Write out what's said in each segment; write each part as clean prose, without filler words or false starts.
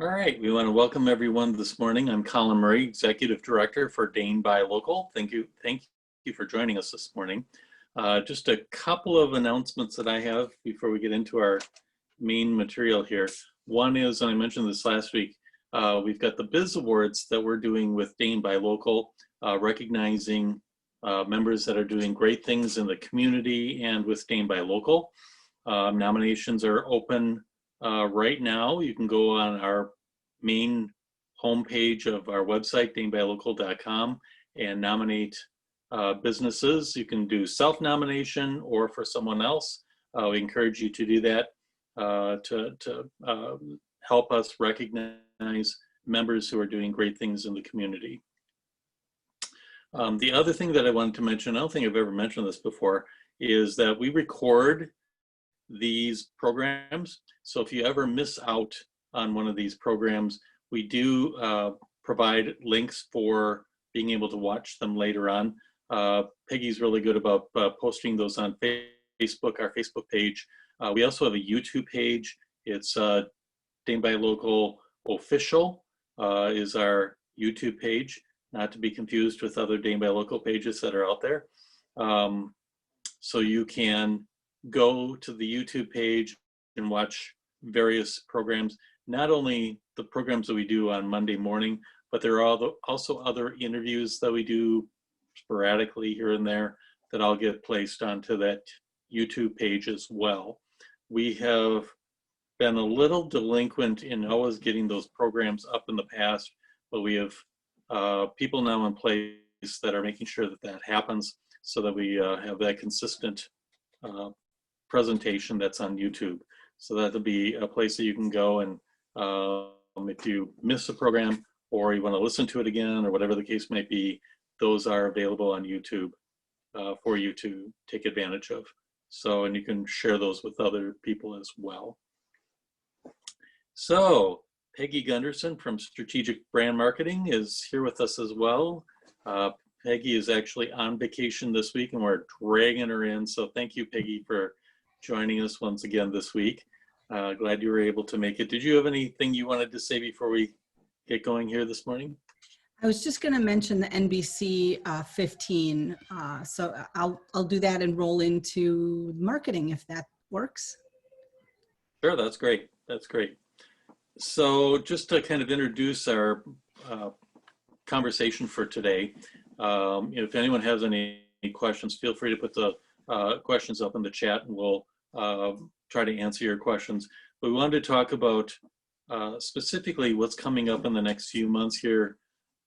All right, we want to welcome everyone this morning. I'm Colin Murray, Executive Director for Dane Buy Local. Thank you for joining us this morning. Just a couple of announcements that I have before we get into our main material here. One is, and I mentioned this last week, we've got the Biz Awards that we're doing with Dane Buy Local, recognizing members that are doing great things in the community and with Dane Buy Local. Nominations are open right now. You can go on our main homepage of our website, danebuylocal.com, and nominate businesses. You can do self-nomination or for someone else. We encourage you to do that to help us recognize members who are doing great things in the community. The other thing that I wanted to mention, I don't think I've ever mentioned this before, is that we record these programs. So if you ever miss out on one of these programs, we do provide links for being able to watch them later on. Peggy's really good about posting those on Facebook, our Facebook page. We also have a YouTube page. It's Dane Buy Local Official is our YouTube page, not to be confused with other Dane Buy Local pages that are out there. So you can go to the YouTube page and watch various programs, not only the programs that we do on Monday morning, but there are also other interviews that we do sporadically here and there that I'll get placed onto that YouTube page as well. We have been a little delinquent in always getting those programs up in the past, but we have people now in place that are making sure that that happens so that we have that consistent presentation that's on YouTube. So that'll be a place that you can go, and if you miss a program or you want to listen to it again or whatever the case might be, those are available on YouTube for you to take advantage of. So, and you can share those with other people as well. So Peggy Gunderson from Strategic Brand Marketing is here with us as well. Peggy is actually on vacation this week and we're dragging her in. So thank you, Peggy, for joining us once again this week. Glad you were able to make it. Did you have anything you wanted to say before we get going here this morning? I was just going to mention the NBC 15. So I'll do that and roll into marketing if that works. Sure, that's great. That's great. So just to kind of introduce our conversation for today, if anyone has any questions, feel free to put the questions up in the chat and we'll try to answer your questions. But we wanted to talk about specifically what's coming up in the next few months here.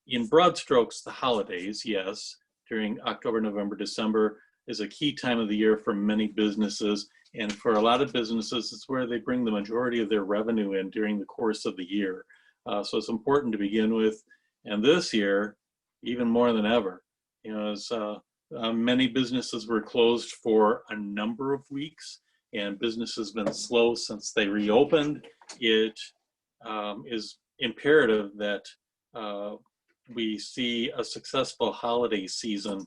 In broad strokes, the holidays, yes, during October, November, December is a key time of the year for many businesses. And for a lot of businesses, it's where they bring the majority of their revenue in during the course of the year. So it's important to begin with. And this year, even more than ever, as many businesses were closed for a number of weeks and business has been slow since they reopened, it is imperative that we see a successful holiday season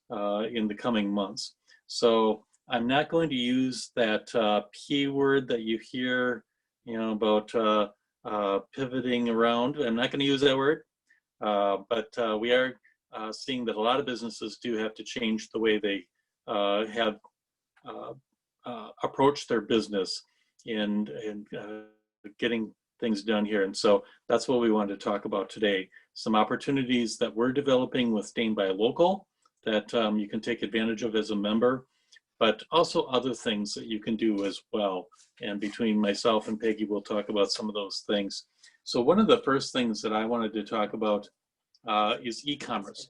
in the coming months. So I'm not going to use that P word that you hear, about pivoting around. I'm not going to use that word, but we are seeing that a lot of businesses do have to change the way they have approached their business and getting things done here. And so that's what we wanted to talk about today. Some opportunities that we're developing with Dane Buy Local that you can take advantage of as a member, but also other things that you can do as well. And between myself and Peggy, we'll talk about some of those things. So one of the first things that I wanted to talk about is e-commerce.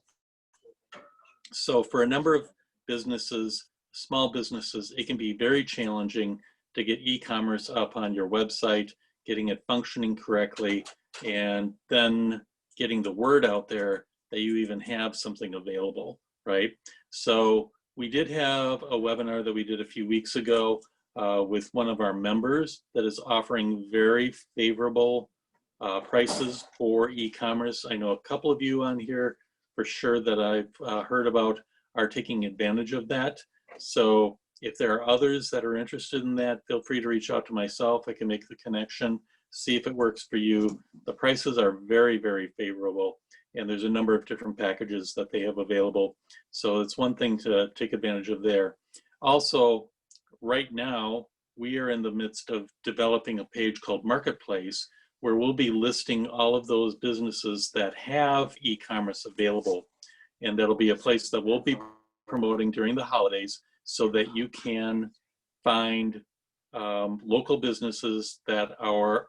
So for a number of businesses, small businesses, it can be very challenging to get e-commerce up on your website, getting it functioning correctly, and then getting the word out there that you even have something available, right? So we did have a webinar that we did a few weeks ago with one of our members that is offering very favorable prices for e-commerce. I know a couple of you on here for sure that I've heard about are taking advantage of that. So if there are others that are interested in that, feel free to reach out to myself. I can make the connection see if it works for you. The prices are very, very favorable, and there's a number of different packages that they have available. So it's one thing to take advantage of there. Also, right now, we are in the midst of developing a page called Marketplace, where we'll be listing all of those businesses that have e-commerce available. And that'll be a place that we'll be promoting during the holidays so that you can find local businesses that are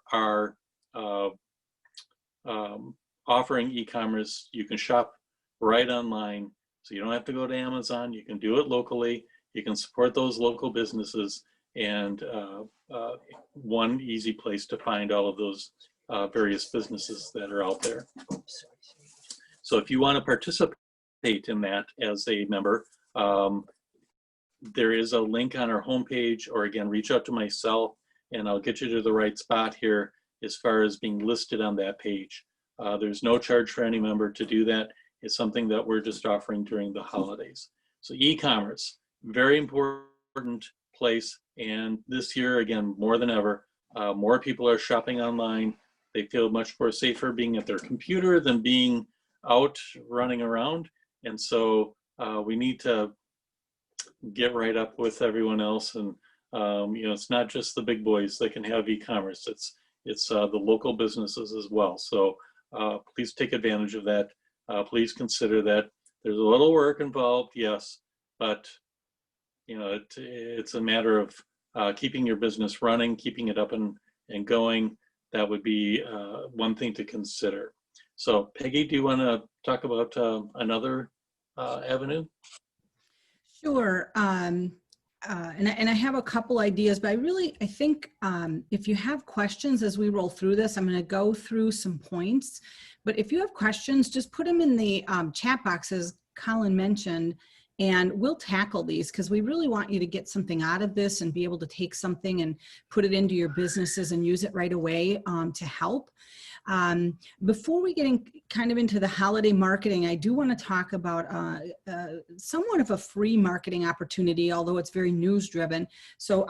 offering e-commerce. You can shop right online, so you don't have to go to Amazon. You can do it locally. You can support those local businesses, and one easy place to find all of those various businesses that are out there. So if you want to participate in that as a member, there is a link on our homepage, or again, reach out to myself and I'll get you to the right spot here as far as being listed on that page. There's no charge for any member to do that. It's something that we're just offering during the holidays. So e-commerce, very important place. And this year, again, more than ever, more people are shopping online. They feel much more safer being at their computer than being out running around. And so we need to get right up with everyone else. And it's not just the big boys that can have e-commerce. It's the local businesses as well. So please take advantage of that. Please consider that. There's a little work involved, yes, but it's a matter of keeping your business running, keeping it up and going. That would be one thing to consider. So Peggy, do you want to talk about another avenue? Sure. And I have a couple ideas, but I think if you have questions as we roll through this, I'm going to go through some points. But if you have questions, just put them in the chat box, as Colin mentioned, and we'll tackle these because we really want you to get something out of this and be able to take something and put it into your businesses and use it right away to help. Before we get kind of into the holiday marketing, I do want to talk about somewhat of a free marketing opportunity, although it's very news driven. So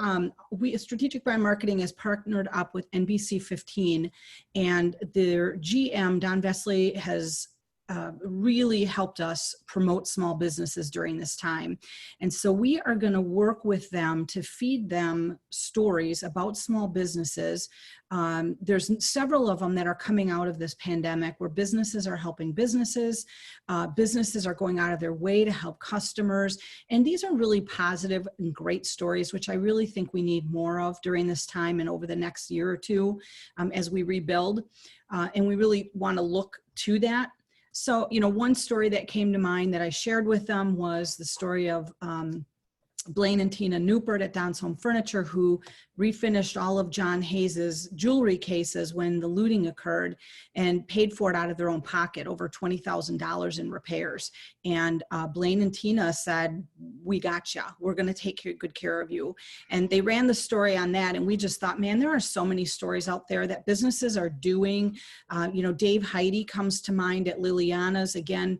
Strategic Buy Marketing has partnered up with NBC 15, and their GM, Don Vesley, has really helped us promote small businesses during this time. And so we are going to work with them to feed them stories about small businesses. There's several of them that are coming out of this pandemic where businesses are helping businesses. Businesses are going out of their way to help customers. And these are really positive and great stories, which I really think we need more of during this time and over the next year or two as we rebuild. And we really want to look to that. So, one story that came to mind that I shared with them was the story of Blaine and Tina Newport at Don's Home Furniture, who refinished all of John Hayes's jewelry cases when the looting occurred and paid for it out of their own pocket, over $20,000 in repairs. And Blaine and Tina said, "We got you. We're going to take good care of you." And they ran the story on that. And we just thought, man, there are so many stories out there that businesses are doing. Dave Heidi comes to mind at Liliana's. Again,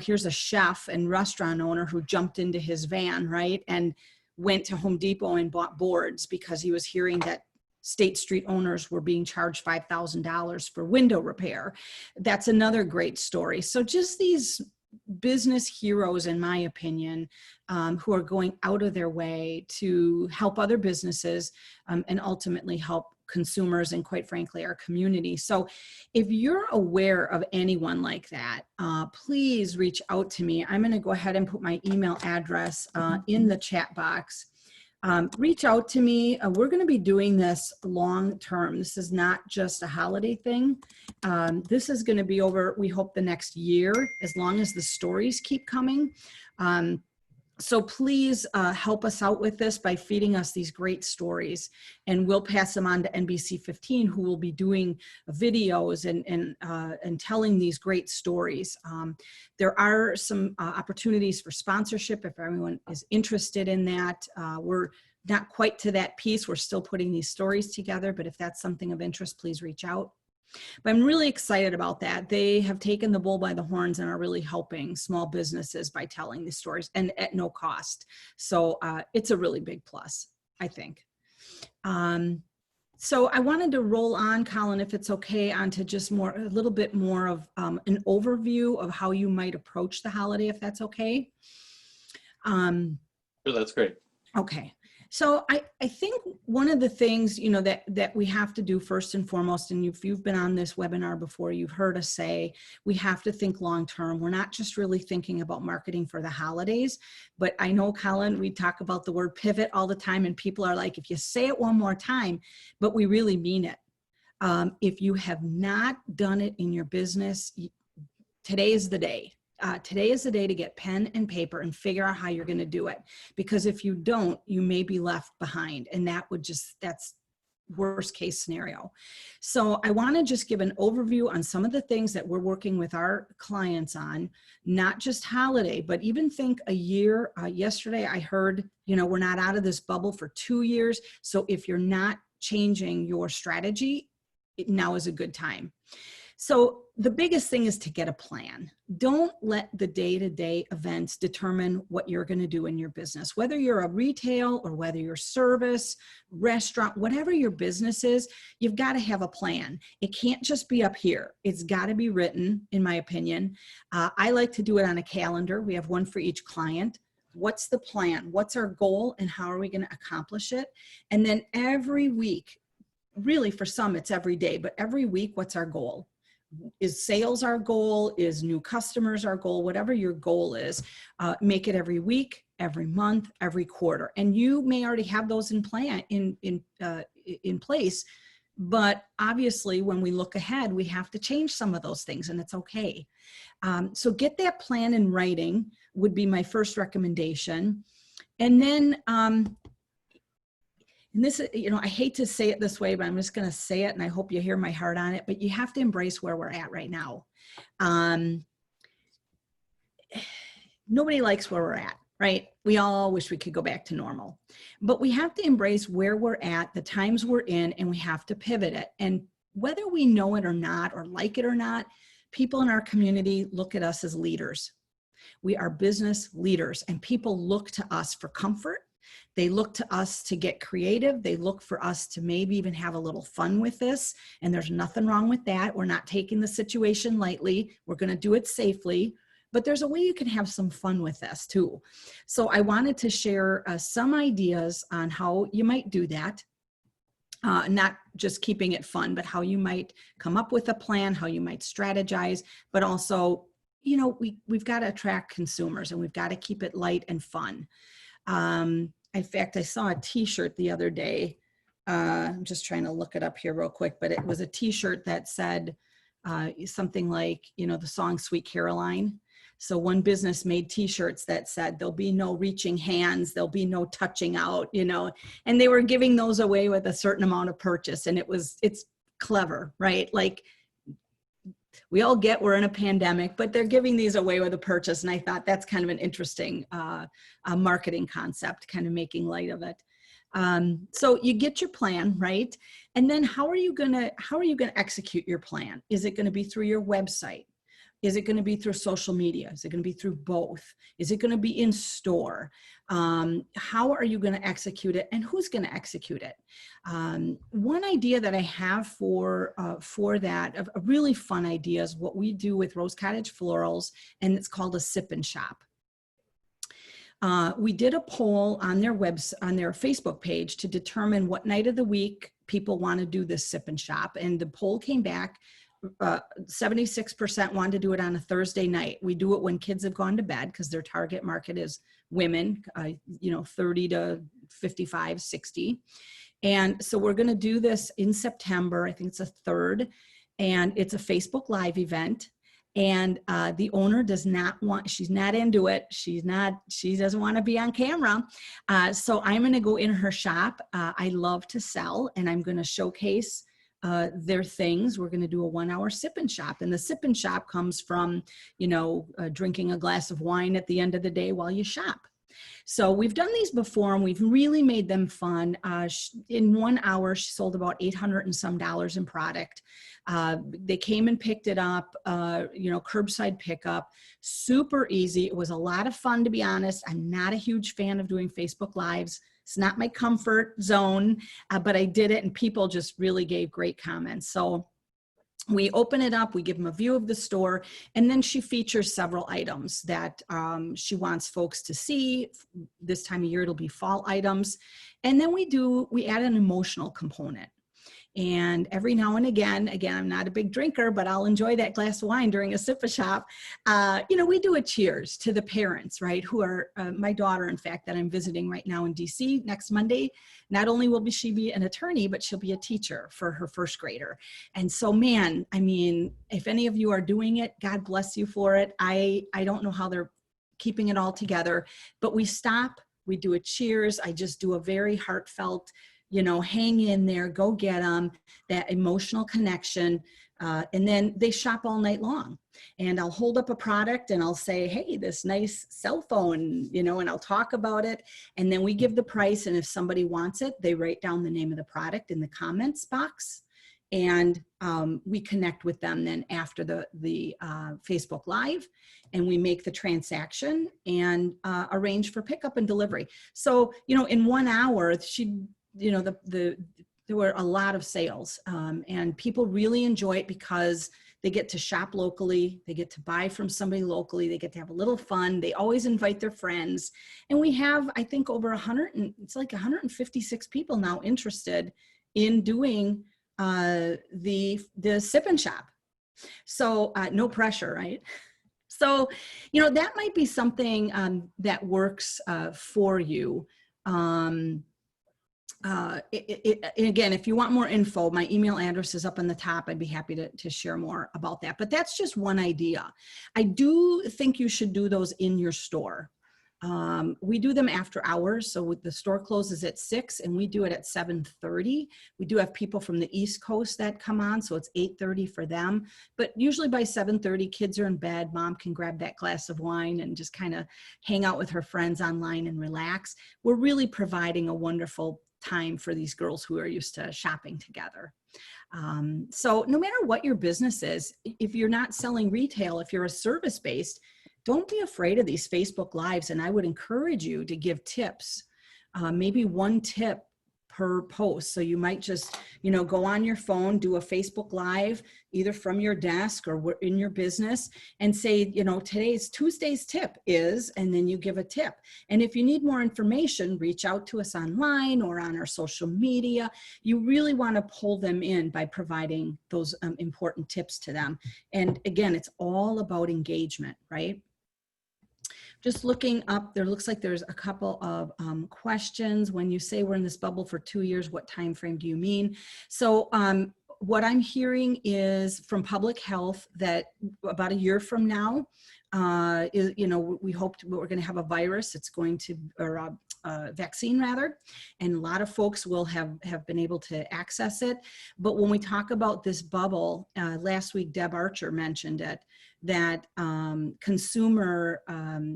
here's a chef and restaurant owner who jumped into his van, right? And went to Home Depot and bought boards because he was hearing that State Street owners were being charged $5,000 for window repair. That's another great story. So just these business heroes, in my opinion, who are going out of their way to help other businesses and ultimately help consumers and, quite frankly, our community. So if you're aware of anyone like that, please reach out to me. I'm going to go ahead and put my email address in the chat box. Reach out to me. We're going to be doing this long term. This is not just a holiday thing. This is going to be over, we hope, the next year, as long as the stories keep coming. So please help us out with this by feeding us these great stories, and we'll pass them on to NBC 15, who will be doing videos and telling these great stories. There are some opportunities for sponsorship if everyone is interested in that. We're not quite to that piece. We're still putting these stories together, but if that's something of interest, please reach out. But I'm really excited about that. They have taken the bull by the horns and are really helping small businesses by telling these stories, and at no cost. So it's a really big plus, I think. So I wanted to roll on, Colin, if it's okay, onto just a little bit more of an overview of how you might approach the holiday, if that's okay. Um, Sure, that's great. Okay. So I think one of the things, that we have to do first and foremost, and if you've been on this webinar before, you've heard us say, we have to think long-term. We're not just really thinking about marketing for the holidays, but I know, Colin, we talk about the word pivot all the time, and people are like, if you say it one more time, but we really mean it. If you have not done it in your business, today is the day. Today is the day to get pen and paper and figure out how you're going to do it. Because if you don't, you may be left behind. And that's worst case scenario. So I want to just give an overview on some of the things that we're working with our clients on, not just holiday, but even think a year. Yesterday, I heard, we're not out of this bubble for 2 years. So if you're not changing your strategy, now is a good time. So the biggest thing is to get a plan. Don't let the day-to-day events determine what you're going to do in your business. Whether you're a retail or whether you're service, restaurant, whatever your business is, you've got to have a plan. It can't just be up here. It's got to be written, in my opinion. I like to do it on a calendar. We have one for each client. What's the plan? What's our goal and how are we going to accomplish it? And then every week, really for some it's every day, but every week, what's our goal? Is sales our goal? Is new customers our goal? Whatever your goal is, make it every week, every month, every quarter. And you may already have those in place, but obviously when we look ahead, we have to change some of those things, and it's okay. So get that plan in writing would be my first recommendation. And then, and this, I hate to say it this way, but I'm just going to say it, and I hope you hear my heart on it, but you have to embrace where we're at right now. Nobody likes where we're at, right? We all wish we could go back to normal, but we have to embrace where we're at, the times we're in, and we have to pivot it. And whether we know it or not, or like it or not, people in our community look at us as leaders. We are business leaders, and people look to us for comfort. They look to us to get creative. They look for us to maybe even have a little fun with this. And there's nothing wrong with that. We're not taking the situation lightly. We're going to do it safely. But there's a way you can have some fun with this too. So I wanted to share some ideas on how you might do that. Not just keeping it fun, but how you might come up with a plan, how you might strategize, but also, we've got to attract consumers and we've got to keep it light and fun. In fact, I saw a t-shirt the other day. I'm just trying to look it up here real quick, but it was a t-shirt that said something like, the song Sweet Caroline. So one business made t-shirts that said, there'll be no reaching hands, there'll be no touching out, and they were giving those away with a certain amount of purchase. And it's clever, right? Like, we all get we're in a pandemic, but they're giving these away with a purchase. And I thought that's kind of an interesting marketing concept, kind of making light of it. So you get your plan, right? And then how are you gonna execute your plan? Is it gonna be through your website? Is it going to be through social media? Is it going to be through both? Is it going to be in store? How are you going to execute it, and who's going to execute it? One idea that I have for that, a really fun idea, is what we do with Rose Cottage Florals, and it's called a sip and shop. We did a poll on their Facebook page to determine what night of the week people want to do this sip and shop, and the poll came back. 76% wanted to do it on a Thursday night. We do it when kids have gone to bed because their target market is women, 30 to 55, 60. And so we're going to do this in September. I think it's the 3rd, and it's a Facebook Live event. And the owner does not want, she's not into it. She doesn't want to be on camera. So I'm going to go in her shop. I love to sell, and I'm going to showcase their things. We're going to do a 1-hour sip and shop, and the sip and shop comes from, drinking a glass of wine at the end of the day while you shop. So we've done these before, and we've really made them fun. In 1 hour, she sold about $800 and some in product. They came and picked it up, curbside pickup, super easy. It was a lot of fun, to be honest. I'm not a huge fan of doing Facebook Lives. It's not my comfort zone, but I did it and people just really gave great comments. So we open it up, we give them a view of the store, and then she features several items that she wants folks to see. This time of year, it'll be fall items. And then we add an emotional component. And every now and again, I'm not a big drinker, but I'll enjoy that glass of wine during a sip-a-shop. We do a cheers to the parents, right? Who are my daughter, in fact, that I'm visiting right now in DC next Monday. Not only will she be an attorney, but she'll be a teacher for her first grader. And so, man, I mean, if any of you are doing it, God bless you for it. I don't know how they're keeping it all together, but we stop, we do a cheers. I just do a very heartfelt, hang in there, go get them, that emotional connection. And then they shop all night long. And I'll hold up a product and I'll say, hey, this nice cell phone, and I'll talk about it. And then we give the price. And if somebody wants it, they write down the name of the product in the comments box. And we connect with them then after the Facebook Live, and we make the transaction and arrange for pickup and delivery. So, in 1 hour, there were a lot of sales, and people really enjoy it because they get to shop locally, they get to buy from somebody locally, they get to have a little fun. They always invite their friends, and we have, I think, over 156 people now interested in doing the sip and shop. So no pressure, right? So, that might be something that works for you. Again, if you want more info, my email address is up on the top. I'd be happy to share more about that. But that's just one idea. I do think you should do those in your store. We do them after hours. So the store closes at 6 and we do it at 7:30. We do have people from the East Coast that come on, so it's 8:30 for them. But usually by 7:30, kids are in bed. Mom can grab that glass of wine and just kind of hang out with her friends online and relax. We're really providing a wonderful time for these girls who are used to shopping together. So no matter what your business is, if you're not selling retail, if you're a service-based, don't be afraid of these Facebook Lives. And I would encourage you to give tips, maybe one tip per post. So you might just, go on your phone, do a Facebook Live, either from your desk or in your business, and say, Tuesday's tip is, and then you give a tip. And if you need more information, reach out to us online or on our social media. You really want to pull them in by providing those important tips to them. And again, it's all about engagement, right? Just looking up, there looks like there's a couple of questions. When you say we're in this bubble for 2 years, what time frame do you mean? So what I'm hearing is from public health that about a year from now, we hope we're going to have a virus. It's going to, or a vaccine rather, and a lot of folks will have been able to access it. But when we talk about this bubble, last week Deb Archer mentioned it, that consumer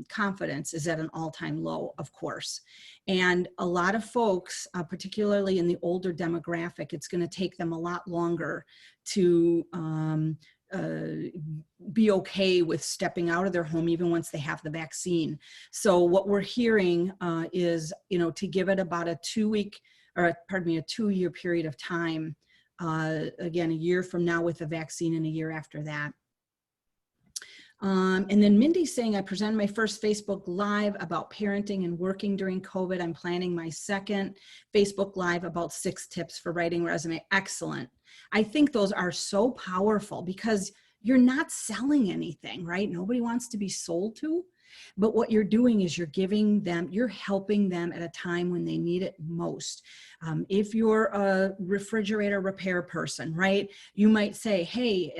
confidence is at an all-time low, of course. And a lot of folks, particularly in the older demographic, it's going to take them a lot longer to be okay with stepping out of their home even once they have the vaccine. So what we're hearing is, to give it about a 2-year period of time. Again, a year from now with the vaccine and a year after that. And then Mindy's saying, I presented my first Facebook Live about parenting and working during COVID. I'm planning my second Facebook Live about 6 tips for writing resume. Excellent. I think those are so powerful because you're not selling anything, right? Nobody wants to be sold to. But what you're doing is you're helping them at a time when they need it most. If you're a refrigerator repair person, right, you might say, hey,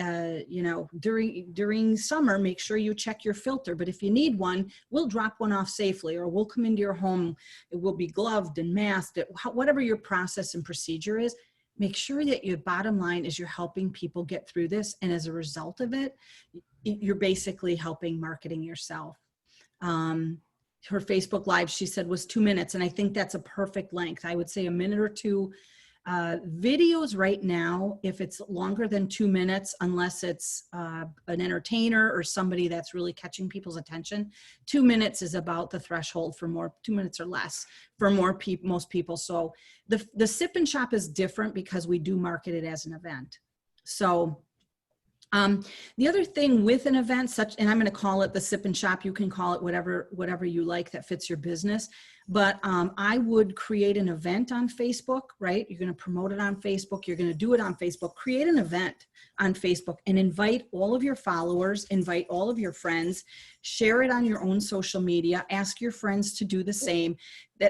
during summer, make sure you check your filter. But if you need one, we'll drop one off safely, or we'll come into your home. It will be gloved and masked. Whatever your process and procedure is, make sure that your bottom line is you're helping people get through this. And as a result of it, you're basically helping marketing yourself. Her Facebook Live, she said, was 2 minutes. And I think that's a perfect length. I would say a minute or two Videos right now, if it's longer than 2 minutes, unless it's an entertainer or somebody that's really catching people's attention, 2 minutes is about the threshold for more, 2 minutes or less for most people. So the sip and shop is different because we do market it as an event. So the other thing with an event such, and I'm going to call it the sip and shop, you can call it whatever you like that fits your business. But I would create an event on Facebook, right? You're going to promote it on Facebook. You're going to do it on Facebook. Create an event on Facebook and invite all of your followers, invite all of your friends, share it on your own social media, ask your friends to do the same,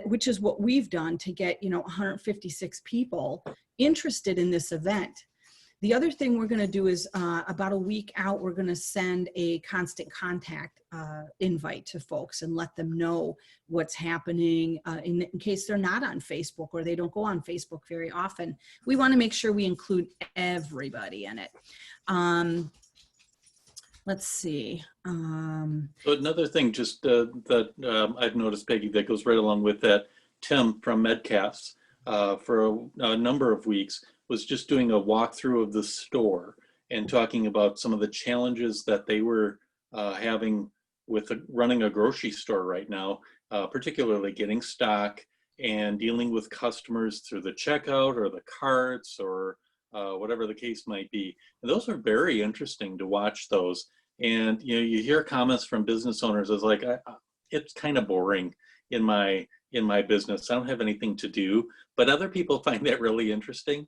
which is what we've done to get, 156 people interested in this event. The other thing we're going to do is about a week out, we're going to send a constant contact invite to folks and let them know what's happening in case they're not on Facebook or they don't go on Facebook very often. We want to make sure we include everybody in it. Let's see. So another thing just that I've noticed, Peggy, that goes right along with that, Tim from Medcalf's for a number of weeks was just doing a walkthrough of the store and talking about some of the challenges that they were having with running a grocery store right now, particularly getting stock and dealing with customers through the checkout or the carts or whatever the case might be. And those are very interesting to watch those. And you hear comments from business owners as like, it's kind of boring in my business. I don't have anything to do, but other people find that really interesting.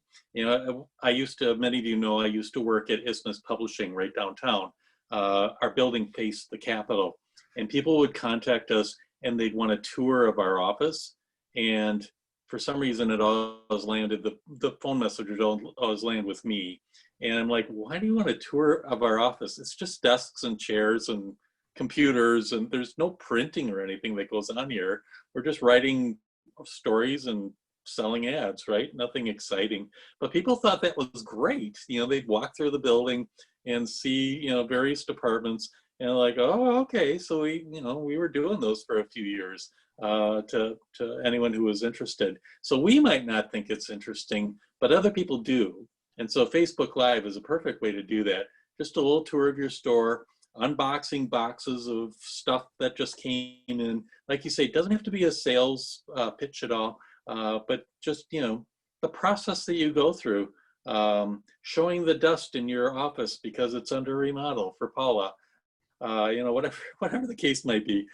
I used to, many of you know, I used to work at Isthmus Publishing right downtown. Our building faced the Capitol, and people would contact us and they'd want a tour of our office. And for some reason, it always landed, the phone message would always land with me. And I'm like, why do you want a tour of our office? It's just desks and chairs and computers, and there's no printing or anything that goes on here. We're just writing stories and selling ads, right? Nothing exciting. But people thought that was great. They'd walk through the building and see, various departments and like, oh, okay. So we were doing those for a few years to anyone who was interested. So we might not think it's interesting, but other people do. And so Facebook Live is a perfect way to do that. Just a little tour of your store, unboxing boxes of stuff that just came in. Like you say, it doesn't have to be a sales pitch at all, but just, the process that you go through, showing the dust in your office because it's under remodel for Paula, whatever the case might be.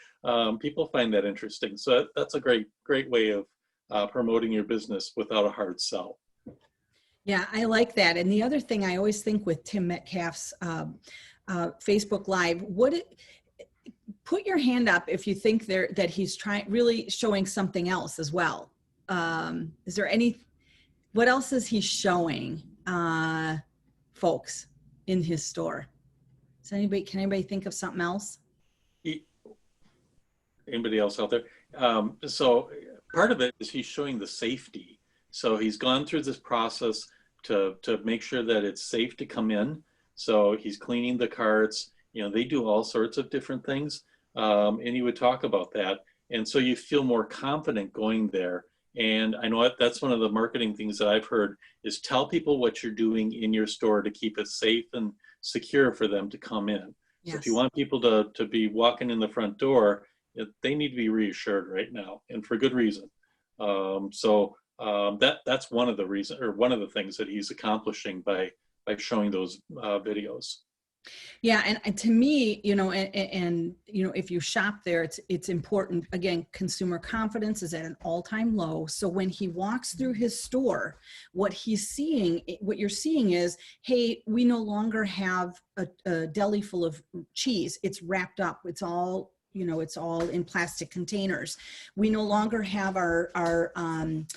People find that interesting. So that's a great way of promoting your business without a hard sell. Yeah, I like that. And the other thing I always think with Tim Metcalf's Facebook Live, put your hand up if you think that he's really showing something else as well. Is there what else is he showing folks in his store? Can anybody think of something else? Anybody else out there? So part of it is he's showing the safety. So he's gone through this process to make sure that it's safe to come in. So he's cleaning the carts. They do all sorts of different things. And he would talk about that. And so you feel more confident going there. And I know that's one of the marketing things that I've heard is tell people what you're doing in your store to keep it safe and secure for them to come in. Yes. So if you want people to be walking in the front door, they need to be reassured right now, and for good reason. That's one of the reasons, or one of the things that he's accomplishing by showing those videos. Yeah, and to me, if you shop there, it's important. Again, consumer confidence is at an all-time low. So when he walks through his store, what you're seeing is, hey, we no longer have a deli full of cheese. It's wrapped up. It's all in plastic containers. We no longer have our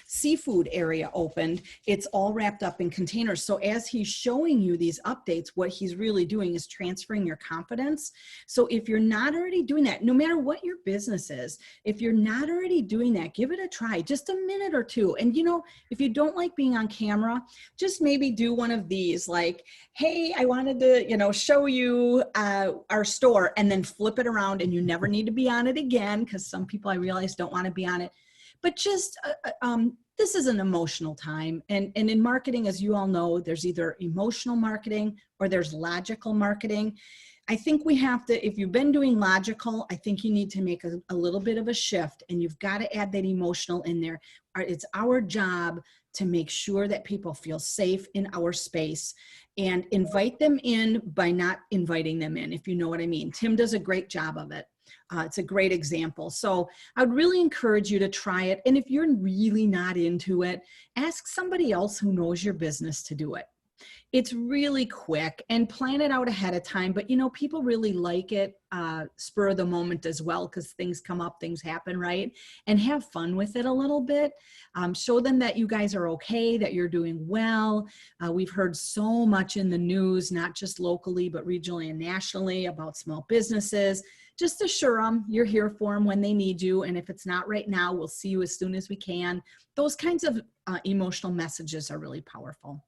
seafood area opened. It's all wrapped up in containers. So as he's showing you these updates, what he's really doing is transferring your confidence. So if you're not already doing that, no matter what your business is, if you're not already doing that, give it a try, just a minute or two. And if you don't like being on camera, just maybe do one of these, like, hey, I wanted to, show you our store, and then flip it around, and you never need to be on it again, because some people I realize don't want to be on it. But just this is an emotional time. And in marketing, as you all know, there's either emotional marketing or there's logical marketing. I think we have to, if you've been doing logical, I think you need to make a little bit of a shift, and you've got to add that emotional in there. It's our job to make sure that people feel safe in our space and invite them in by not inviting them in, if you know what I mean. Tim does a great job of it. It's a great example. So I would really encourage you to try it. And if you're really not into it, ask somebody else who knows your business to do it. It's really quick, and plan it out ahead of time. But, you know, people really like it, spur of the moment as well, because things come up, things happen, right? And have fun with it a little bit. Show them that you guys are okay, that you're doing well. We've heard so much in the news, not just locally, but regionally and nationally, about small businesses. Just assure them you're here for them when they need you. And if it's not right now, we'll see you as soon as we can. Those kinds of emotional messages are really powerful.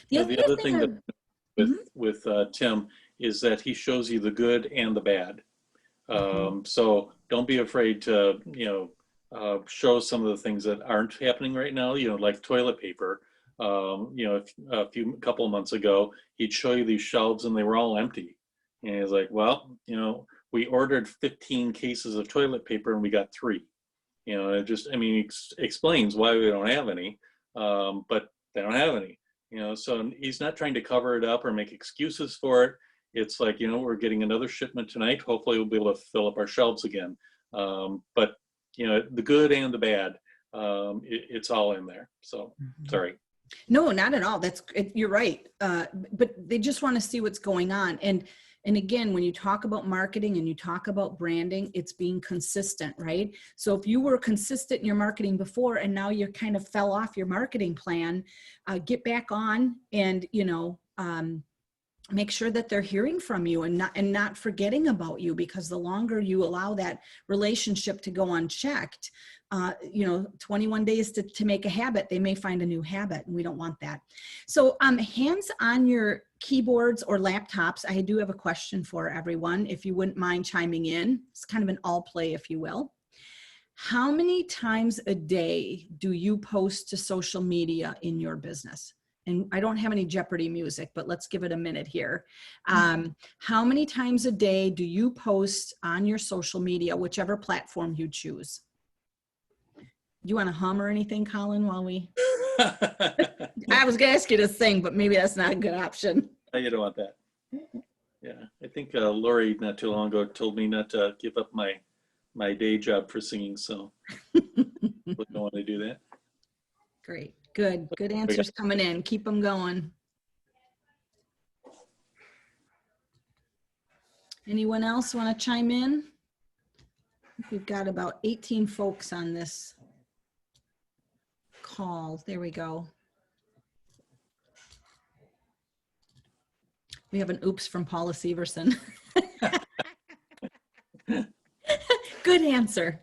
The other thing that with Tim is that he shows you the good and the bad. So don't be afraid to, show some of the things that aren't happening right now, like toilet paper. A couple of months ago, he'd show you these shelves and they were all empty. And he's like, well, we ordered 15 cases of toilet paper and we got 3. It explains why we don't have any, but they don't have any. So he's not trying to cover it up or make excuses for it. It's like, we're getting another shipment tonight. Hopefully we'll be able to fill up our shelves again. But, the good and the bad, it's all in there. So, sorry. No, not at all. You're right. But they just want to see what's going on. And again, when you talk about marketing and you talk about branding, it's being consistent, right? So if you were consistent in your marketing before and now you kind of fell off your marketing plan, get back on and, make sure that they're hearing from you and not forgetting about you, because the longer you allow that relationship to go unchecked, 21 days to make a habit, they may find a new habit, and we don't want that. So hands on your keyboards or laptops, I do have a question for everyone, if you wouldn't mind chiming in. It's kind of an all play, if you will. How many times a day do you post to social media in your business? And I don't have any Jeopardy music, but let's give it a minute here. How many times a day do you post on your social media, whichever platform you choose? Do you want to hum or anything, Colin, while we... I was going to ask you to sing, but maybe that's not a good option. You don't want that. Yeah, I think Lori not too long ago told me not to give up my day job for singing, so I don't want to do that. Great. Good answers coming in. Keep them going. Anyone else want to chime in? We've got about 18 folks on this call. There we go. We have an oops from Paula Severson. Good answer.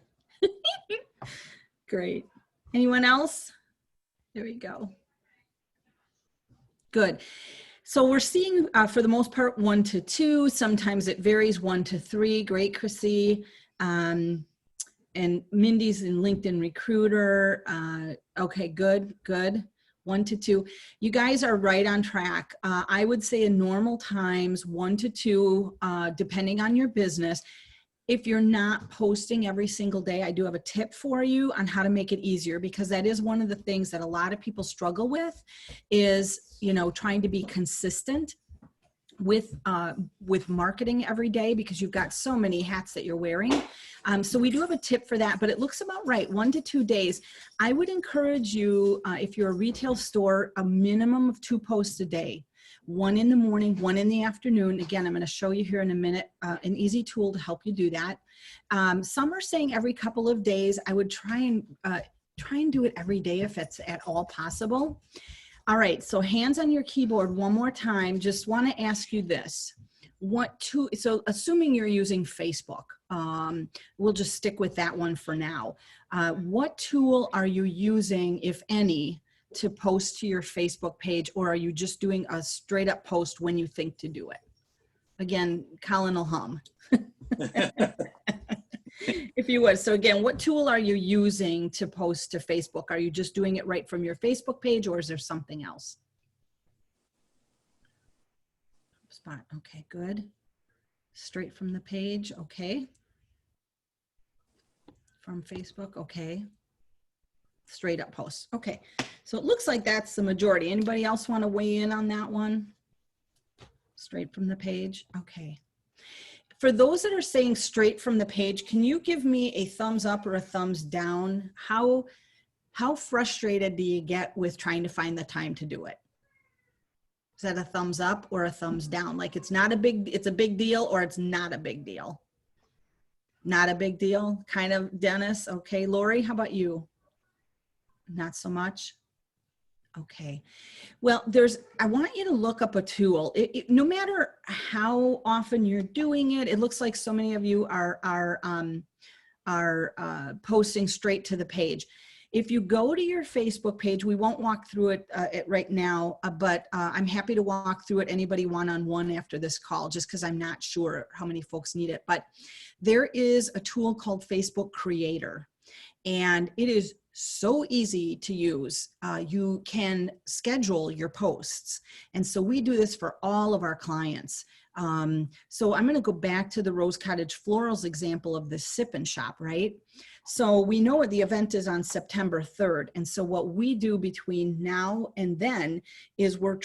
Great. Anyone else? There we go. Good. So we're seeing, for the most part, 1 to 2. Sometimes it varies, 1 to 3. Great, Chrissy. And Mindy's in LinkedIn Recruiter. Okay, good. 1 to 2. You guys are right on track. I would say in normal times, 1 to 2, depending on your business. If you're not posting every single day, I do have a tip for you on how to make it easier, because that is one of the things that a lot of people struggle with is, trying to be consistent with marketing every day, because you've got so many hats that you're wearing. So we do have a tip for that, but it looks about right, 1 to 2 days. I would encourage you, if you're a retail store, a minimum of 2 posts a day. 1 in the morning, 1 in the afternoon. Again, I'm going to show you here in a minute an easy tool to help you do that. Some are saying every couple of days. I would try and do it every day if it's at all possible. All right, so hands on your keyboard one more time. Just want to ask you this. So assuming you're using Facebook, we'll just stick with that one for now. What tool are you using, if any, to post to your Facebook page, or are you just doing a straight up post when you think to do it? Again, Colin will hum. If you would. So again, what tool are you using to post to Facebook? Are you just doing it right from your Facebook page, or is there something else? Spot. Okay, good. Straight from the page. Okay. From Facebook. Okay. Straight up posts. Okay. So it looks like that's the majority. Anybody else want to weigh in on that one? Straight from the page. Okay. For those that are saying straight from the page, can you give me a thumbs up or a thumbs down? How frustrated do you get with trying to find the time to do it? Is that a thumbs up or a thumbs down? Like it's a big deal, or it's not a big deal? Not a big deal, kind of, Dennis. Okay. Lori, how about you? Not so much. Okay. Well, I want you to look up a tool. No matter how often you're doing it, it looks like so many of you are posting straight to the page. If you go to your Facebook page, we won't walk through it right now, but I'm happy to walk through it, anybody one-on-one after this call, just because I'm not sure how many folks need it. But there is a tool called Facebook Creator, and it is so easy to use. You can schedule your posts. And so we do this for all of our clients. So I'm going to go back to the Rose Cottage Florals example of the sip and shop, right? So we know what the event is on September 3rd. And so what we do between now and then is we're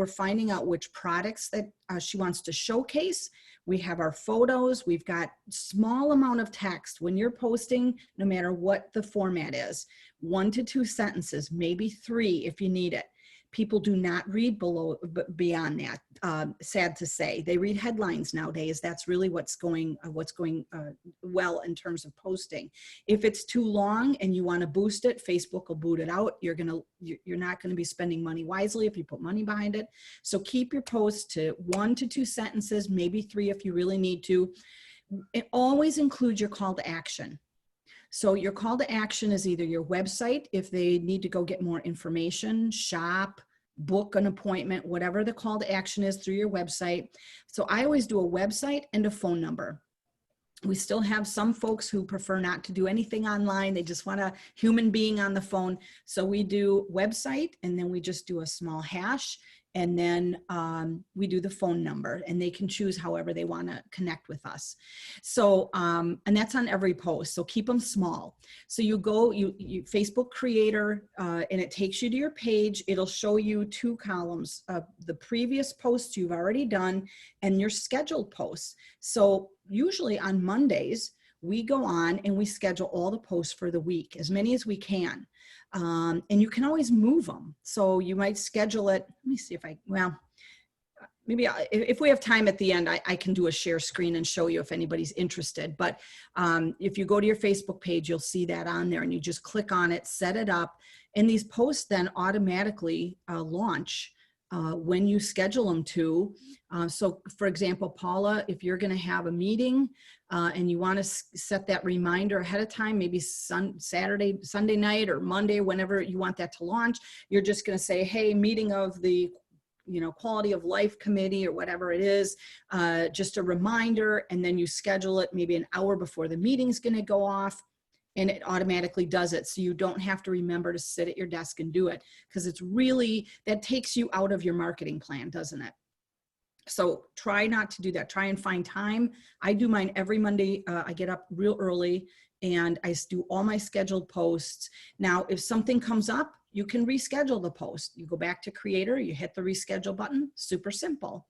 finding out which products that she wants to showcase. We have our photos. We've got small amount of text. When you're posting, no matter what the format is, 1 to 2 sentences, maybe 3 if you need it. People do not read beyond that. Sad to say, they read headlines nowadays. That's really what's going well in terms of posting. If it's too long and you want to boost it, Facebook will boot it out. You're not going to be spending money wisely if you put money behind it. So keep your posts to 1 to 2 sentences, maybe 3 if you really need to. It always includes your call to action. So your call to action is either your website, if they need to go get more information, shop, book an appointment, whatever the call to action is through your website. So I always do a website and a phone number. We still have some folks who prefer not to do anything online. They just want a human being on the phone. So we do website, and then we just do a small hash. And then we do the phone number, and they can choose however they want to connect with us. So, and that's on every post. So keep them small. So you go, you Facebook Creator, and it takes you to your page. It'll show you 2 columns of the previous posts you've already done and your scheduled posts. So usually on Mondays, we go on and we schedule all the posts for the week, as many as we can. And you can always move them. So you might schedule it. Let me see if maybe if we have time at the end, I can do a share screen and show you if anybody's interested. But if you go to your Facebook page, you'll see that on there, and you just click on it, set it up. And these posts then automatically launch when you schedule them to. So for example, Paula, if you're going to have a meeting and you want to set that reminder ahead of time, maybe Sunday night or Monday, whenever you want that to launch, you're just going to say, hey, meeting of the quality of life committee or whatever it is, just a reminder. And then you schedule it maybe an hour before the meeting's going to go off. And it automatically does it. So you don't have to remember to sit at your desk and do it, because that takes you out of your marketing plan, doesn't it? So try not to do that. Try and find time. I do mine every Monday. I get up real early and I do all my scheduled posts. Now, if something comes up, you can reschedule the post. You go back to Creator, you hit the reschedule button, super simple.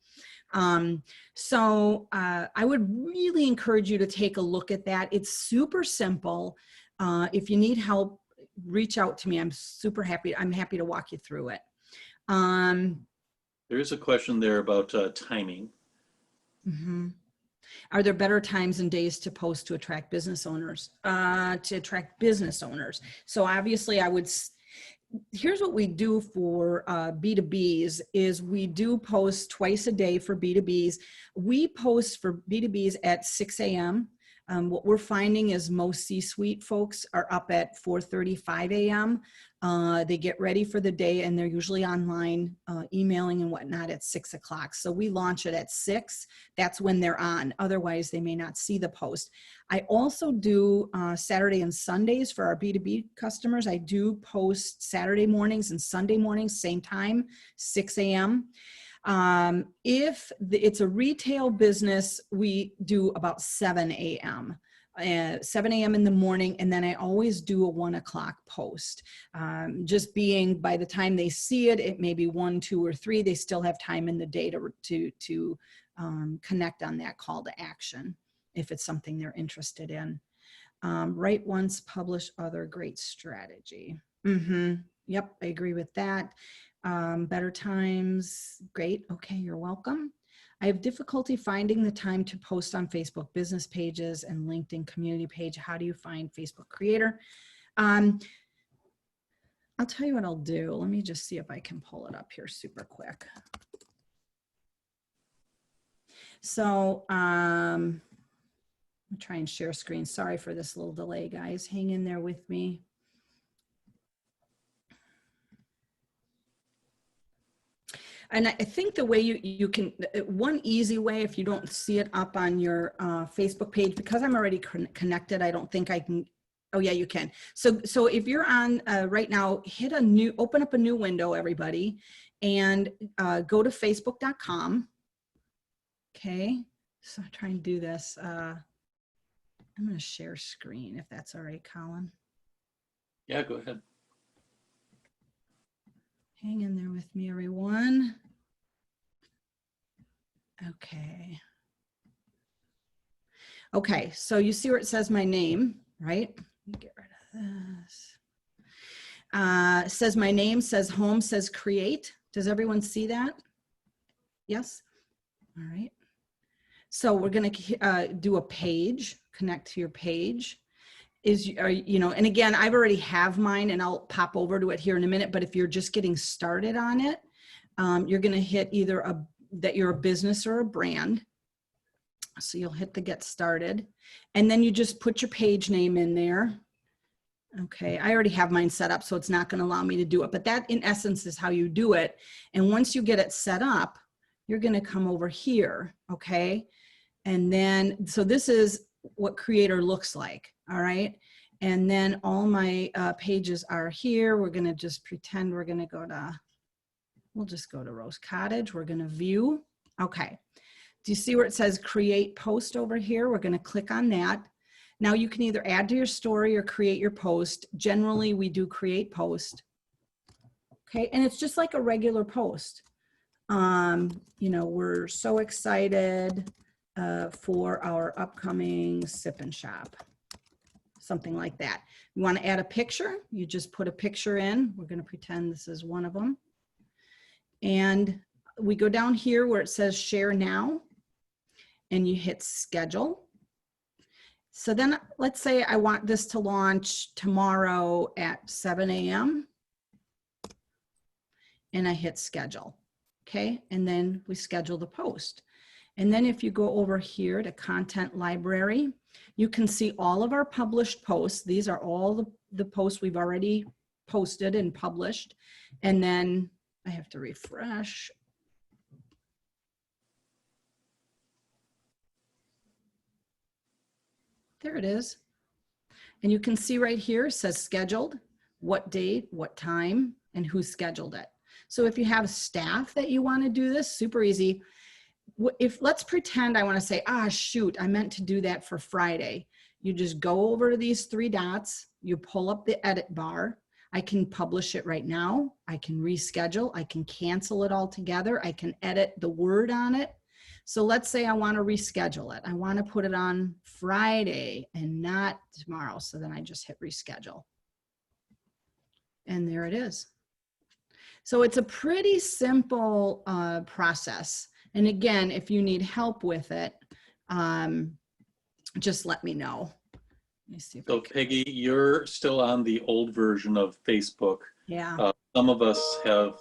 So I would really encourage you to take a look at that. It's super simple. If you need help, reach out to me. I'm happy to walk you through it. There is a question there about timing. Mm-hmm. Are there better times and days to post to attract business owners? So obviously here's what we do for B2Bs is we do post twice a day for B2Bs. We post for B2Bs at 6 a.m. What we're finding is most C-suite folks are up at 4:35 a.m. They get ready for the day and they're usually online emailing and whatnot at 6 o'clock. So we launch it at 6. That's when they're on. Otherwise, they may not see the post. I also do Saturday and Sundays for our B2B customers. I do post Saturday mornings and Sunday mornings, same time, 6 a.m. If it's a retail business, we do about 7 a.m. 7 a.m. in the morning, and then I always do a 1 o'clock post. Just being by the time they see it, it may be 1, 2, or 3. They still have time in the day to connect on that call to action if it's something they're interested in. Write once, publish other, great strategy. Yep, I agree with that. Better times, great. Okay, you're welcome. I have difficulty finding the time to post on Facebook business pages and LinkedIn community page. How do you find Facebook creator? I'll tell you what I'll do. Let me just see if I can pull it up here super quick. So I'll try and share screen. Sorry for this little delay, guys. Hang in there with me. And I think the way you can, one easy way, if you don't see it up on your Facebook page, because I'm already connected, I don't think I can, oh yeah, you can. So if you're on right now, open up a new window, everybody, and go to facebook.com. Okay, so I'm trying to do this. I'm gonna share screen if that's all right, Colin. Yeah, go ahead. Hang in there with me, everyone. Okay. Okay, so you see where it says my name, right? Let me get rid of this. It says my name, says home, says create. Does everyone see that? Yes? All right. So we're going to do a page, connect to your page. And again, I've already have mine and I'll pop over to it here in a minute, but if you're just getting started on it, you're going to hit either that you're a business or a brand. So you'll hit the get started and then you just put your page name in there. Okay, I already have mine set up, so it's not going to allow me to do it, but that in essence is how you do it. And once you get it set up, you're going to come over here. Okay. And then, so this is what creator looks like. All right. And then all my pages are here. We're going to just pretend we're going to we'll just go to Rose Cottage. We're going to view. Okay. Do you see where it says create post over here? We're going to click on that. Now you can either add to your story or create your post. Generally, we do create post. Okay. And it's just like a regular post. We're so excited for our upcoming sip and shop. Something like that. You want to add a picture, you just put a picture in. We're going to pretend this is one of them. And we go down here where it says share now and you hit schedule. So then let's say I want this to launch tomorrow at 7 a.m. and I hit schedule. Okay. And then we schedule the post. And then if you go over here to content library, you can see all of our published posts. These are all the posts we've already posted and published. And then I have to refresh. There it is. And you can see right here, it says scheduled, what date, what time, and who scheduled it. So if you have staff that you want to do this, super easy. Let's pretend I want to say, shoot, I meant to do that for Friday. You just go over to these 3 dots, you pull up the edit bar. I can publish it right now. I can reschedule. I can cancel it altogether. I can edit the word on it. So let's say I want to reschedule it. I want to put it on Friday and not tomorrow. So then I just hit reschedule. And there it is. So it's a pretty simple process. And again, if you need help with it, just let me know. Let me see if So Peggy, you're still on the old version of Facebook. Yeah. Some of us have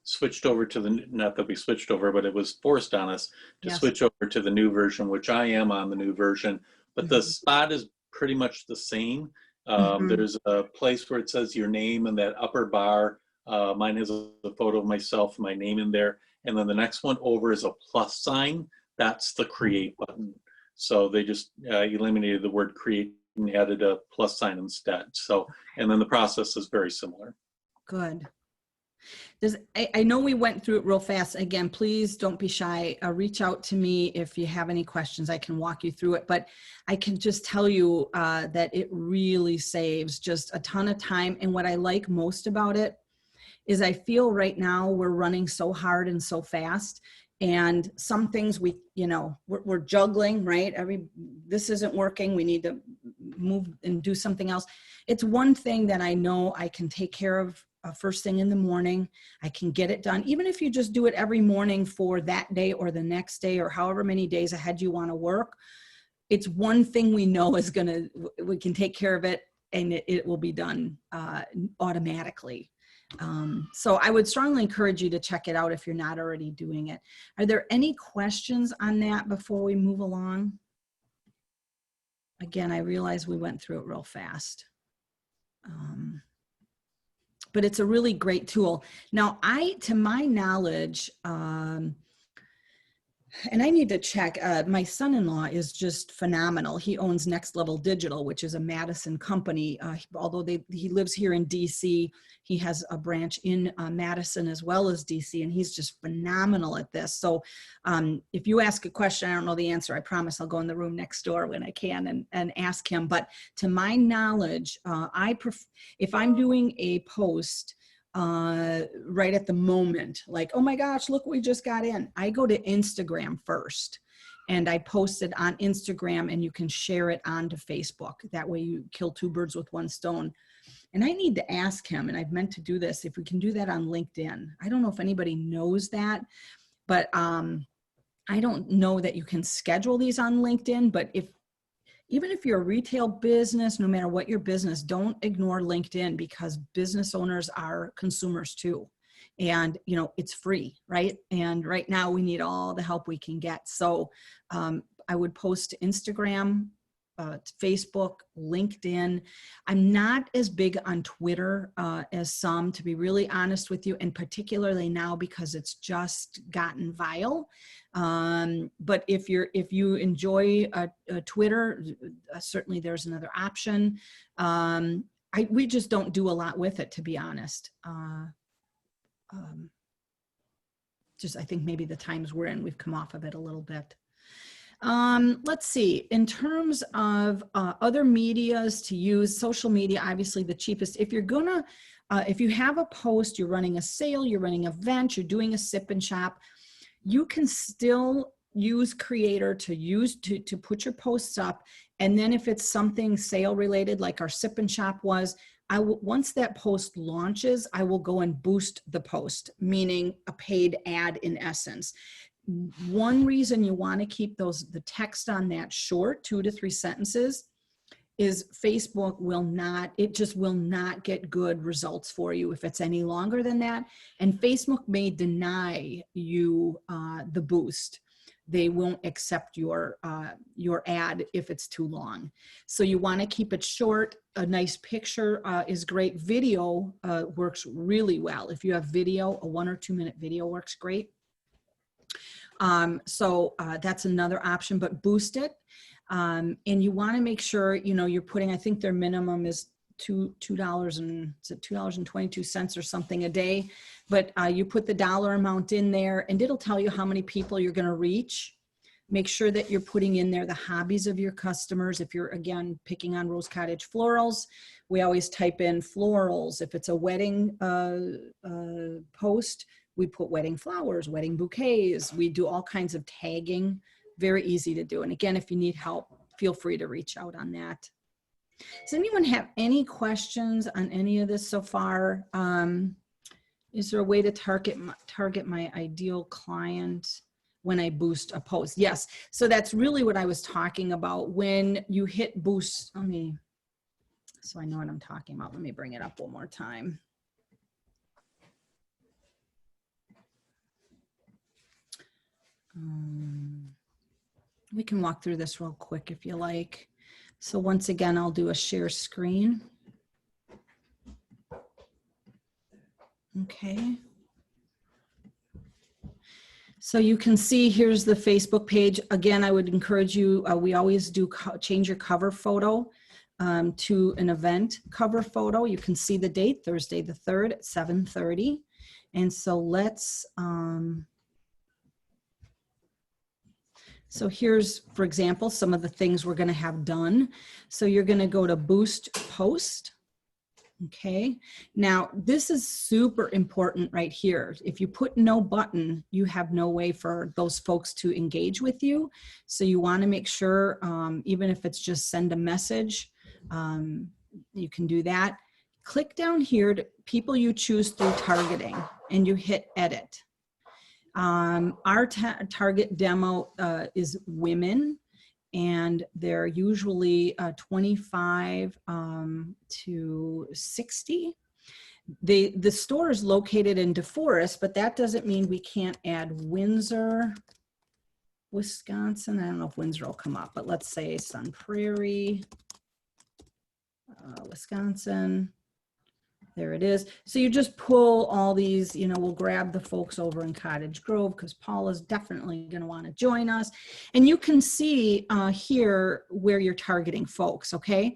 switched over to the, not that we switched over, but it was forced on us to Yes. switch over to the new version, which I am on the new version. but the spot is pretty much the same. Mhm. There's a place where it says your name in that upper bar. Mine has a photo of myself, my name in there. And then the next one over is a plus sign. That's the create button. So they just eliminated the word create and added a plus sign instead. So, and then the process is very similar. Good. I know we went through it real fast. Again, please don't be shy. Reach out to me if you have any questions. I can walk you through it. But I can just tell you that it really saves just a ton of time. And what I like most about it is I feel right now we're running so hard and so fast. And some things we're juggling, right? This isn't working. We need to move and do something else. It's one thing that I know I can take care of first thing in the morning. I can get it done. Even if you just do it every morning for that day or the next day or however many days ahead you want to work, it's one thing we know we can take care of it, and it will be done automatically. So I would strongly encourage you to check it out if you're not already doing it. Are there any questions on that before we move along? Again, I realize we went through it real fast. But it's a really great tool. Now, to my knowledge, and I need to check, my son-in-law is just phenomenal. He owns Next Level Digital, which is a Madison company. Although he lives here in DC, he has a branch in Madison as well as DC, and he's just phenomenal at this. So if you ask a question, I don't know the answer, I promise I'll go in the room next door when I can and ask him. But to my knowledge, if I'm doing a post right at the moment, like, oh my gosh, look, we just got in, I go to Instagram first and I post it on Instagram, and you can share it onto Facebook. That way you kill two birds with one stone. And I need to ask him, and I've meant to do this, if we can do that on LinkedIn. I don't know if anybody knows that, but I don't know that you can schedule these on LinkedIn. But even if you're a retail business, no matter what your business, don't ignore LinkedIn, because business owners are consumers too. And, it's free, right? And right now we need all the help we can get. So I would post to Instagram, Facebook, LinkedIn. I'm not as big on Twitter as some, to be really honest with you, and particularly now because it's gotten vile. But if you enjoy Twitter, certainly there's another option. We just don't do a lot with it, to be honest. I think maybe the times we're in, we've come off of it a little bit. Let's see, in terms of other medias to use, social media, obviously the cheapest. If you have a post, you're running a sale, you're running an event, you're doing a sip and shop, you can still use Creator to put your posts up. And then if it's something sale related, like our sip and shop was, once that post launches, I will go and boost the post, meaning a paid ad in essence. One reason you want to keep the text on that short, 2 to 3 sentences, is Facebook will not get good results for you if it's any longer than that. And Facebook may deny you the boost. They won't accept your ad if it's too long. So you want to keep it short. A nice picture is great. Video works really well. If you have video, a 1 or 2 minute video works great. So that's another option, but boost it. And you want to make sure, you're putting, I think their minimum is $2.22 or something a day, but you put the dollar amount in there and it'll tell you how many people you're going to reach. Make sure that you're putting in there the hobbies of your customers. If you're, again, picking on Rose Cottage florals, we always type in florals. If it's a wedding post, we put wedding flowers, wedding bouquets. We do all kinds of tagging. Very easy to do. And again, if you need help, feel free to reach out on that. Does anyone have any questions on any of this so far? Is there a way to target my ideal client when I boost a post? Yes. So that's really what I was talking about. When you hit boost, so I know what I'm talking about. Let me bring it up one more time. We can walk through this real quick if you like. So once again, I'll do a share screen. Okay. So you can see here's the Facebook page. Again, I would encourage you, we always do change your cover photo to an event cover photo. You can see the date, Thursday the 3rd at 7:30. And so let's, so here's, for example, some of the things we're gonna have done. So you're gonna go to Boost Post. Okay, now this is super important right here. If you put no button, you have no way for those folks to engage with you. So you want to make sure, even if it's just send a message, you can do that. Click down here to people you choose through targeting and you hit edit. Our target demo is women. And they're usually 25 to 60. The store is located in DeForest, but that doesn't mean we can't add Windsor, Wisconsin. I don't know if Windsor will come up, but let's say Sun Prairie, Wisconsin. There it is. So you just pull all these, you know, we'll grab the folks over in Cottage Grove because Paula's definitely going to want to join us. And you can see here where you're targeting folks, okay?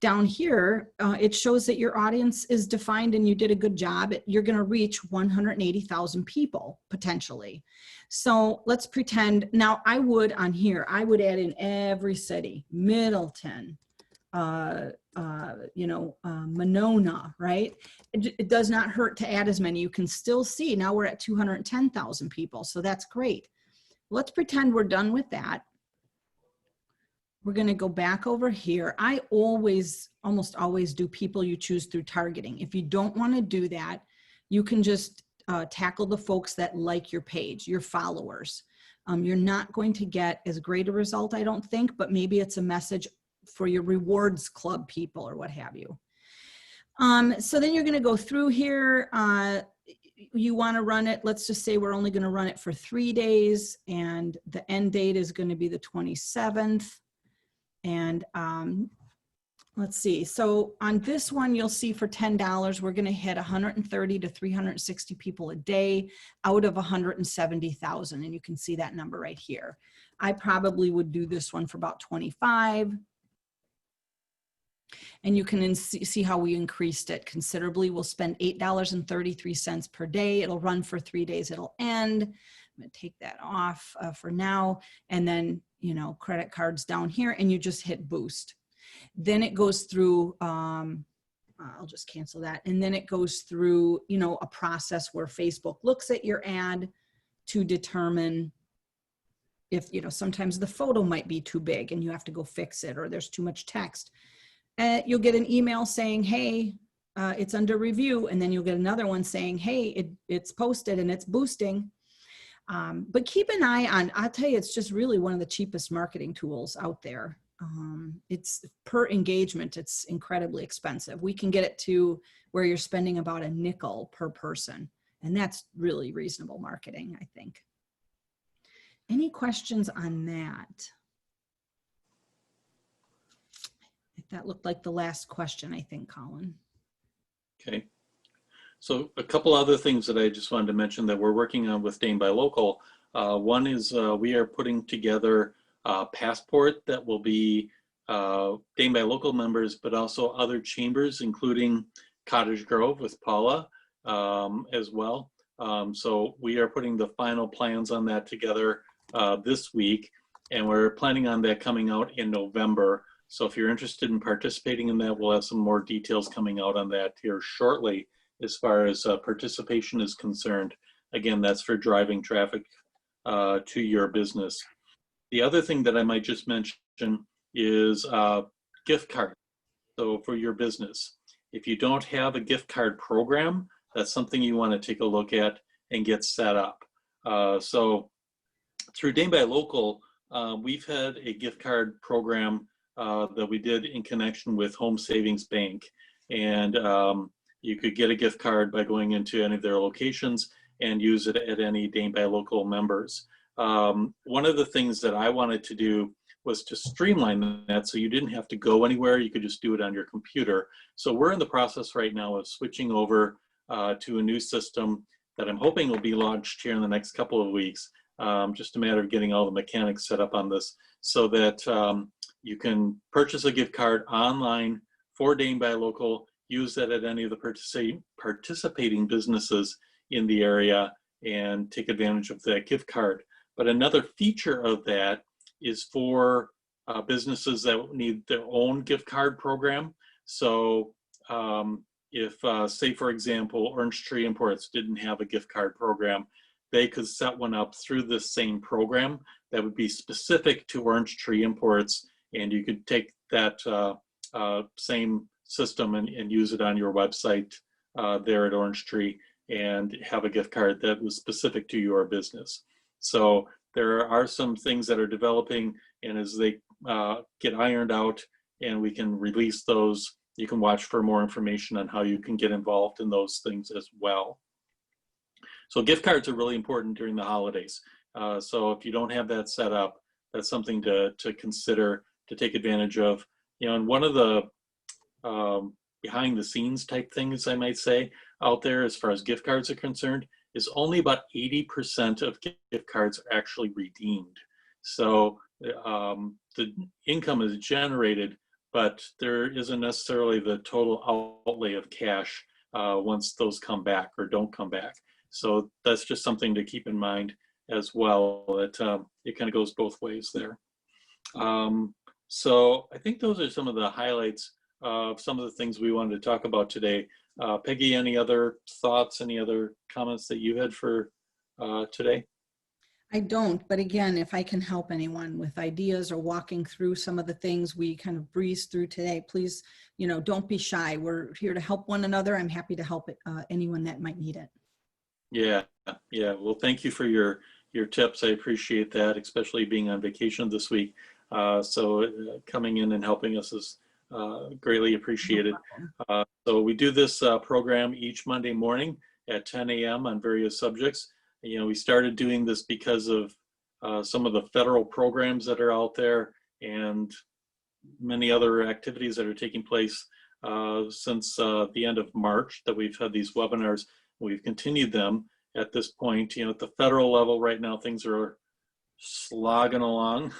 Down here, it shows that your audience is defined and you did a good job. You're going to reach 180,000 people potentially. So let's pretend, now I would on here, I would add in every city, Middleton, Monona, right? It does not hurt to add as many. You can still see now we're at 210,000 people. So that's great. Let's pretend we're done with that. We're going to go back over here. I almost always do people you choose through targeting. If you don't want to do that, you can just tackle the folks that like your page, your followers. You're not going to get as great a result, I don't think, but maybe it's a message for your rewards club people or what have you. So then you're going to go through here. You want to run it. Let's just say we're only going to run it for 3 days and the end date is going to be the 27th. And let's see. So on this one, you'll see for $10, we're going to hit 130 to 360 people a day out of 170,000. And you can see that number right here. I probably would do this one for about 25. And you can see how we increased it considerably. We'll spend $8.33 per day. It'll run for 3 days. It'll end. I'm going to take that off for now. And then, you know, credit cards down here and you just hit boost. Then it goes through, I'll just cancel that. And then it goes through, you know, a process where Facebook looks at your ad to determine if, you know, sometimes the photo might be too big and you have to go fix it or there's too much text. You'll get an email saying, hey, it's under review. And then you'll get another one saying, hey, it's posted and it's boosting. But keep an eye on, I'll tell you, it's just really one of the cheapest marketing tools out there. It's per engagement, it's incredibly expensive. We can get it to where you're spending about a nickel per person. And that's really reasonable marketing, I think. Any questions on that? That looked like the last question, I think, Colin. Okay. So a couple other things that I just wanted to mention that we're working on with Dane Buy Local. One is we are putting together a passport that will be Dane Buy Local members, but also other chambers, including Cottage Grove with Paula as well. So we are putting the final plans on that together this week, and we're planning on that coming out in November. So if you're interested in participating in that, we'll have some more details coming out on that here shortly as far as participation is concerned. Again, that's for driving traffic to your business. The other thing that I might just mention is gift card. So for your business, if you don't have a gift card program, that's something you want to take a look at and get set up. So through Dane Buy Local, we've had a gift card program that we did in connection with Home Savings Bank. And you could get a gift card by going into any of their locations and use it at any Dane Buy Local members. One of the things that I wanted to do was to streamline that so you didn't have to go anywhere. You could just do it on your computer. So we're in the process right now of switching over to a new system that I'm hoping will be launched here in the next couple of weeks. Just a matter of getting all the mechanics set up on this so that you can purchase a gift card online for Dane Buy Local, use that at any of the participating businesses in the area, and take advantage of that gift card. But another feature of that is for businesses that need their own gift card program. So if, say, for example, Orange Tree Imports didn't have a gift card program, they could set one up through this same program that would be specific to Orange Tree Imports, and you could take that same system and use it on your website there at Orange Tree and have a gift card that was specific to your business. So there are some things that are developing, and as they get ironed out and we can release those, you can watch for more information on how you can get involved in those things as well. So gift cards are really important during the holidays. So if you don't have that set up, that's something to consider, to take advantage of. You know, and one of the behind the scenes type things, I might say, out there as far as gift cards are concerned, is only about 80% of gift cards are actually redeemed. So the income is generated, but there isn't necessarily the total outlay of cash once those come back or don't come back. So that's just something to keep in mind as well, that it kind of goes both ways there. So I think those are some of the highlights of some of the things we wanted to talk about today. Peggy, any other thoughts, any other comments that you had for today? I don't, but again, if I can help anyone with ideas or walking through some of the things we kind of breezed through today, please, you know, don't be shy. We're here to help one another. I'm happy to help anyone that might need it. Yeah, yeah. Well, thank you for your tips. I appreciate that, especially being on vacation this week. So coming in and helping us is greatly appreciated. So we do this program each Monday morning at 10 a.m. on various subjects. You know, we started doing this because of some of the federal programs that are out there and many other activities that are taking place since the end of March, that we've had these webinars. We've continued them at this point. You know, at the federal level right now, things are slogging along.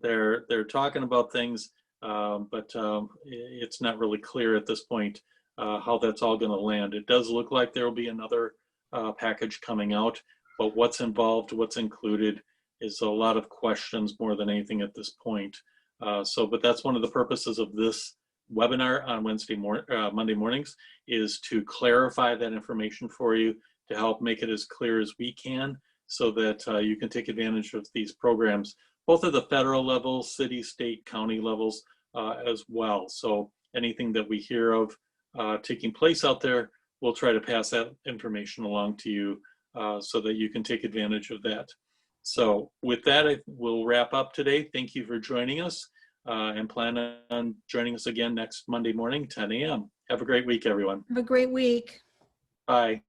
They're talking about things, but it's not really clear at this point how that's all going to land. It does look like there will be another package coming out, but what's involved, what's included, is a lot of questions more than anything at this point. But that's one of the purposes of this webinar on Monday mornings, is to clarify that information for you, to help make it as clear as we can, so that you can take advantage of these programs, both at the federal level, city, state, county levels as well. So anything that we hear of taking place out there, we'll try to pass that information along to you so that you can take advantage of that. So with that, we'll wrap up today. Thank you for joining us, and plan on joining us again next Monday morning, 10 a.m. Have a great week, everyone. Have a great week. Bye.